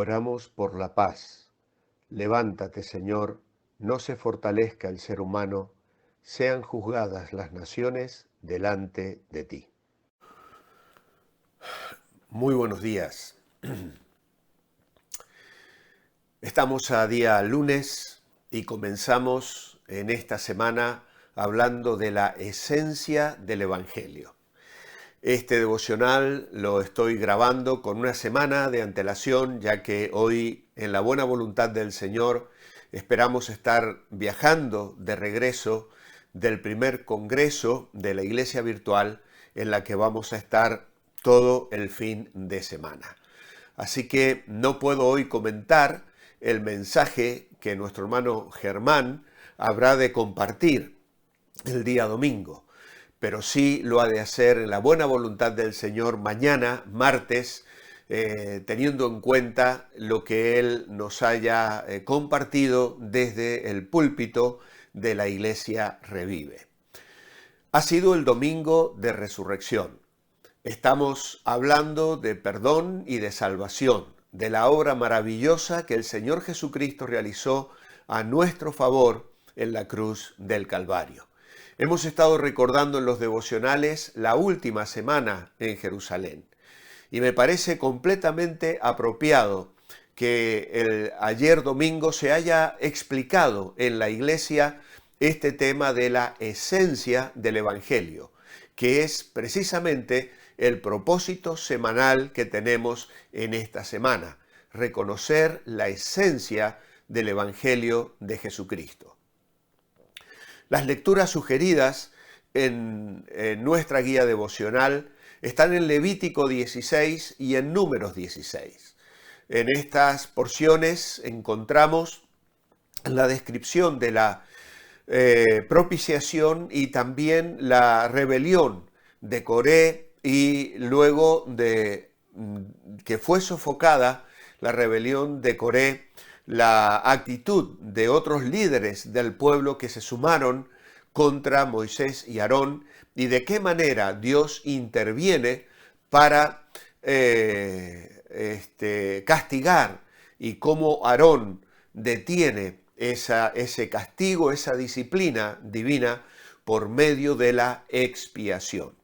Oramos por la paz. Levántate, Señor, no se fortalezca el ser humano, sean juzgadas las naciones delante de ti. Muy buenos días. Estamos a día lunes y comenzamos en esta semana hablando de la esencia del Evangelio. Este devocional lo estoy grabando con una semana de antelación, ya que hoy, en la buena voluntad del Señor, esperamos estar viajando de regreso del primer congreso de la Iglesia Virtual, en la que vamos a estar todo el fin de semana. Así que no puedo hoy comentar el mensaje que nuestro hermano Germán habrá de compartir el día domingo, pero sí lo ha de hacer en la buena voluntad del Señor mañana, martes, teniendo en cuenta lo que Él nos haya compartido desde el púlpito de la Iglesia Revive. Ha sido el domingo de resurrección. Estamos hablando de perdón y de salvación, de la obra maravillosa que el Señor Jesucristo realizó a nuestro favor en la cruz del Calvario. Hemos estado recordando en los devocionales la última semana en Jerusalén y me parece completamente apropiado que ayer domingo se haya explicado en la iglesia este tema de la esencia del Evangelio, que es precisamente el propósito semanal que tenemos en esta semana, reconocer la esencia del Evangelio de Jesucristo. Las lecturas sugeridas en nuestra guía devocional están en Levítico 16 y en Números 16. En estas porciones encontramos la descripción de la propiciación y también la rebelión de Coré y luego de que fue sofocada la rebelión de Coré, la actitud de otros líderes del pueblo que se sumaron contra Moisés y Aarón y de qué manera Dios interviene para castigar y cómo Aarón detiene ese castigo, esa disciplina divina por medio de la expiación.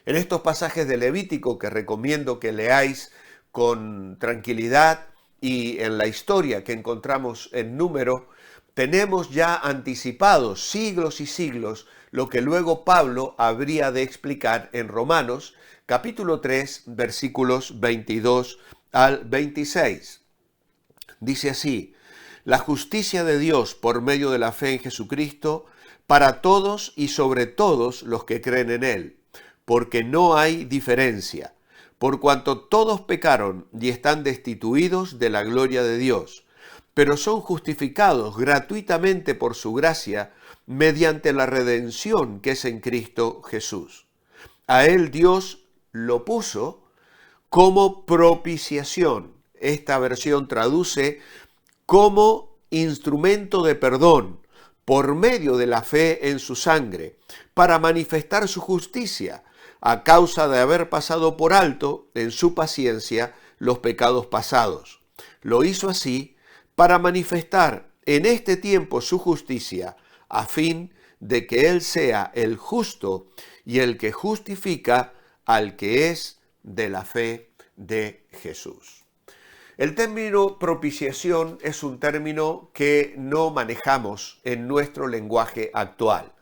En estos pasajes de Levítico que recomiendo que leáis con tranquilidad, y en la historia que encontramos en Número, tenemos ya anticipado siglos y siglos lo que luego Pablo habría de explicar en Romanos, capítulo 3, versículos 22 al 26. Dice así: la justicia de Dios por medio de la fe en Jesucristo para todos y sobre todos los que creen en Él, porque no hay diferencia. Por cuanto todos pecaron y están destituidos de la gloria de Dios, pero son justificados gratuitamente por su gracia mediante la redención que es en Cristo Jesús. A Él Dios lo puso como propiciación. Esta versión traduce como instrumento de perdón por medio de la fe en su sangre, para manifestar su justicia, a causa de haber pasado por alto en su paciencia los pecados pasados. Lo hizo así para manifestar en este tiempo su justicia, a fin de que Él sea el justo y el que justifica al que es de la fe de Jesús. El término propiciación es un término que no manejamos en nuestro lenguaje actual.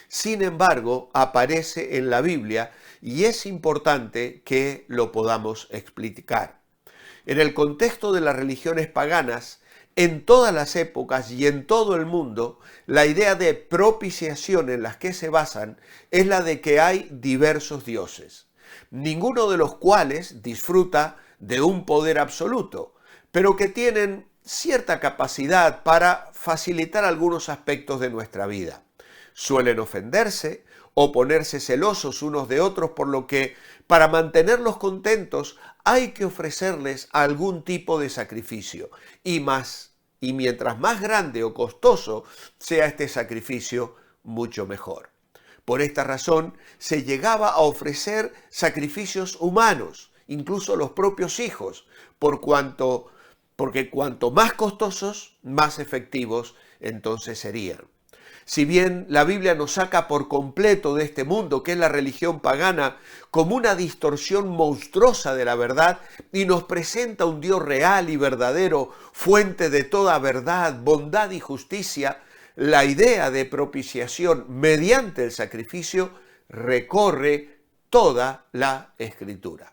Sin embargo, aparece en la Biblia y es importante que lo podamos explicar. En el contexto de las religiones paganas, en todas las épocas y en todo el mundo, la idea de propiciación en las que se basan es la de que hay diversos dioses, ninguno de los cuales disfruta de un poder absoluto, pero que tienen cierta capacidad para facilitar algunos aspectos de nuestra vida. Suelen ofenderse o ponerse celosos unos de otros, por lo que para mantenerlos contentos hay que ofrecerles algún tipo de sacrificio y mientras más grande o costoso sea este sacrificio, mucho mejor. Por esta razón se llegaba a ofrecer sacrificios humanos, incluso los propios hijos, por porque cuanto más costosos, más efectivos entonces serían. Si bien la Biblia nos saca por completo de este mundo, que es la religión pagana, como una distorsión monstruosa de la verdad, y nos presenta un Dios real y verdadero, fuente de toda verdad, bondad y justicia, la idea de propiciación mediante el sacrificio recorre toda la Escritura.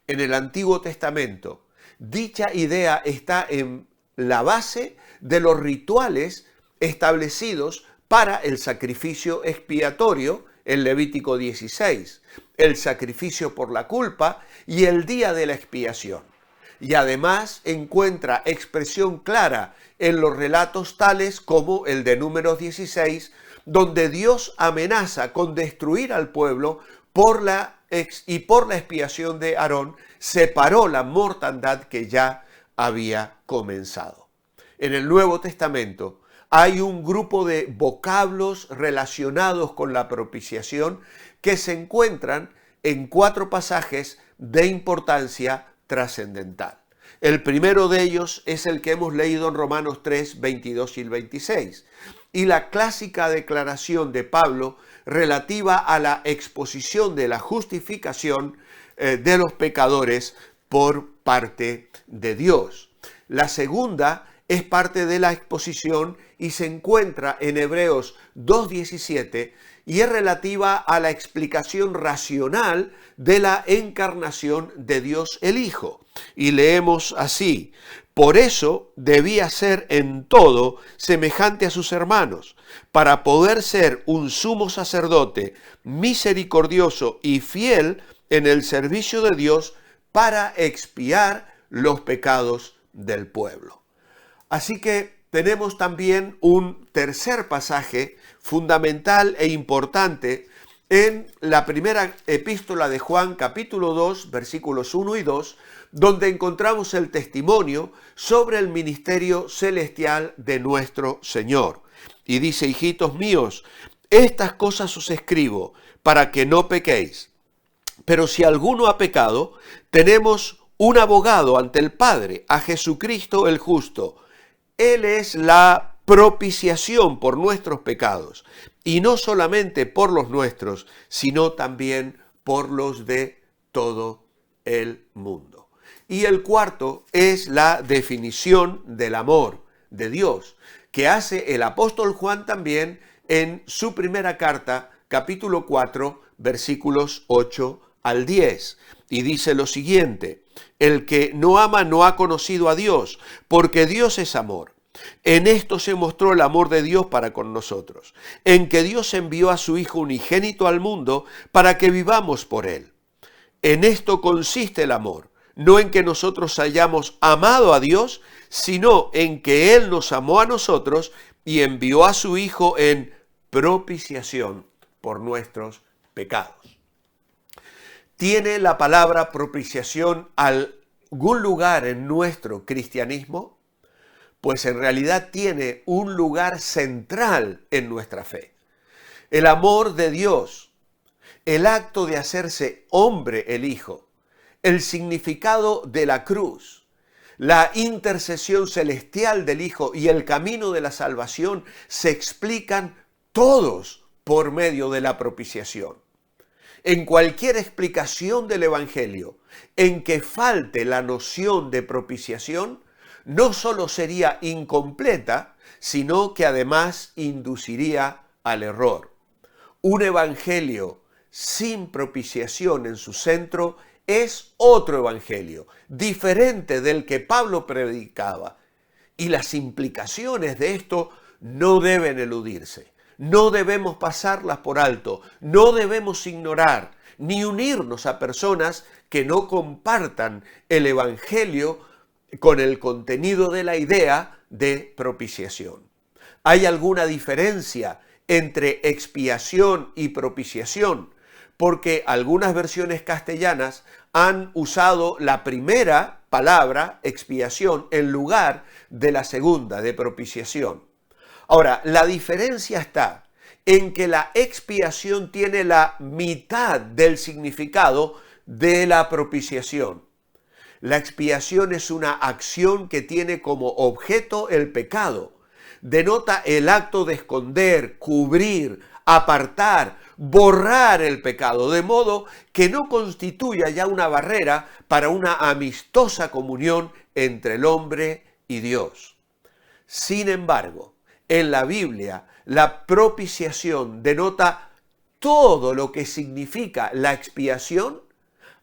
En el Antiguo Testamento, dicha idea está en la base de los rituales establecidos para el sacrificio expiatorio en Levítico 16, el sacrificio por la culpa y el día de la expiación. Y además encuentra expresión clara en los relatos tales como el de Números 16, donde Dios amenaza con destruir al pueblo por la expiación de Aarón, separó la mortandad que ya había comenzado. En el Nuevo Testamento hay un grupo de vocablos relacionados con la propiciación que se encuentran en 4 pasajes de importancia trascendental. El primero de ellos es el que hemos leído en Romanos 3, 22 y 26, y la clásica declaración de Pablo relativa a la exposición de la justificación de los pecadores por parte de Dios. La segunda es parte de la exposición y se encuentra en Hebreos 2:17 y es relativa a la explicación racional de la encarnación de Dios el Hijo. Y leemos así: por eso debía ser en todo semejante a sus hermanos, para poder ser un sumo sacerdote misericordioso y fiel en el servicio de Dios para expiar los pecados del pueblo. Así que tenemos también un tercer pasaje fundamental e importante en la primera epístola de Juan, capítulo 2, versículos 1 y 2, donde encontramos el testimonio sobre el ministerio celestial de nuestro Señor. Y dice: hijitos míos, estas cosas os escribo para que no pequéis. Pero si alguno ha pecado, tenemos un abogado ante el Padre, a Jesucristo el justo. Él es la propiciación por nuestros pecados, y no solamente por los nuestros, sino también por los de todo el mundo. Y el cuarto es la definición del amor de Dios, que hace el apóstol Juan también en su primera carta, capítulo 4, versículos 8 al 10. Y dice lo siguiente: el que no ama no ha conocido a Dios, porque Dios es amor. En esto se mostró el amor de Dios para con nosotros, en que Dios envió a su Hijo unigénito al mundo para que vivamos por él. En esto consiste el amor, no en que nosotros hayamos amado a Dios, sino en que Él nos amó a nosotros y envió a su Hijo en propiciación por nuestros pecados. ¿Tiene la palabra propiciación algún lugar en nuestro cristianismo? Pues en realidad tiene un lugar central en nuestra fe. El amor de Dios, el acto de hacerse hombre el Hijo, el significado de la cruz, la intercesión celestial del Hijo y el camino de la salvación se explican todos por medio de la propiciación. En cualquier explicación del Evangelio en que falte la noción de propiciación, no solo sería incompleta, sino que además induciría al error. Un evangelio sin propiciación en su centro es otro evangelio, diferente del que Pablo predicaba. Y las implicaciones de esto no deben eludirse. No debemos pasarlas por alto, no debemos ignorar, ni unirnos a personas que no compartan el evangelio con el contenido de la idea de propiciación. ¿Hay alguna diferencia entre expiación y propiciación? Porque algunas versiones castellanas han usado la primera palabra, expiación, en lugar de la segunda, de propiciación. Ahora, la diferencia está en que la expiación tiene la mitad del significado de la propiciación. La expiación es una acción que tiene como objeto el pecado. Denota el acto de esconder, cubrir, apartar, borrar el pecado, de modo que no constituya ya una barrera para una amistosa comunión entre el hombre y Dios. Sin embargo, en la Biblia, la propiciación denota todo lo que significa la expiación,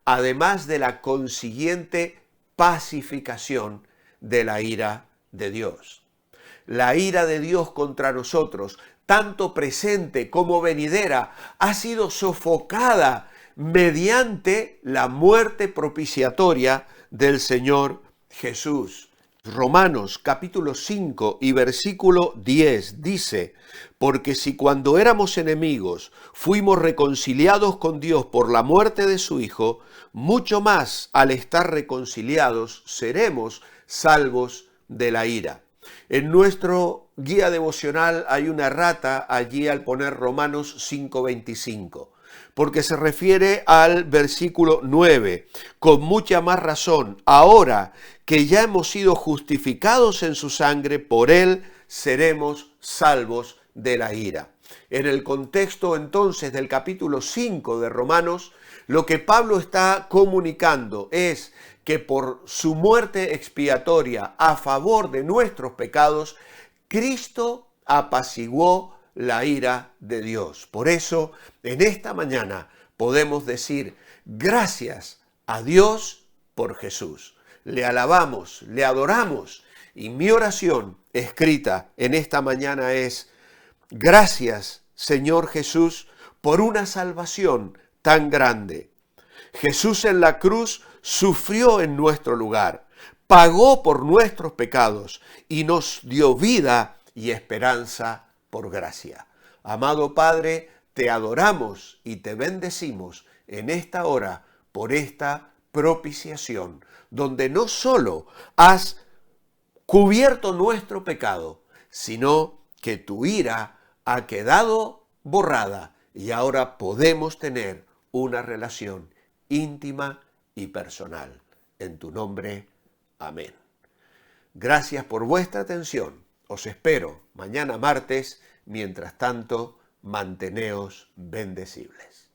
además de la consiguiente pacificación de la ira de Dios. La ira de Dios contra nosotros, tanto presente como venidera, ha sido sofocada mediante la muerte propiciatoria del Señor Jesús. Romanos capítulo 5 y versículo 10 dice, porque si cuando éramos enemigos fuimos reconciliados con Dios por la muerte de su Hijo, mucho más al estar reconciliados seremos salvos de la ira. En nuestro guía devocional hay una errata allí al poner Romanos 5:25. Porque se refiere al versículo 9, con mucha más razón, ahora que ya hemos sido justificados en su sangre, por él seremos salvos de la ira. En el contexto entonces del capítulo 5 de Romanos, lo que Pablo está comunicando es que por su muerte expiatoria a favor de nuestros pecados, Cristo apaciguó la ira de Dios. Por eso, en esta mañana podemos decir gracias a Dios por Jesús. Le alabamos, le adoramos, y mi oración escrita en esta mañana es: gracias, Señor Jesús, por una salvación tan grande. Jesús en la cruz sufrió en nuestro lugar, pagó por nuestros pecados y nos dio vida y esperanza por gracia. Amado Padre, te adoramos y te bendecimos en esta hora por esta propiciación, donde no solo has cubierto nuestro pecado, sino que tu ira ha quedado borrada y ahora podemos tener una relación íntima y personal. En tu nombre, amén. Gracias por vuestra atención. Os espero mañana martes. Mientras tanto, manteneos bendecibles.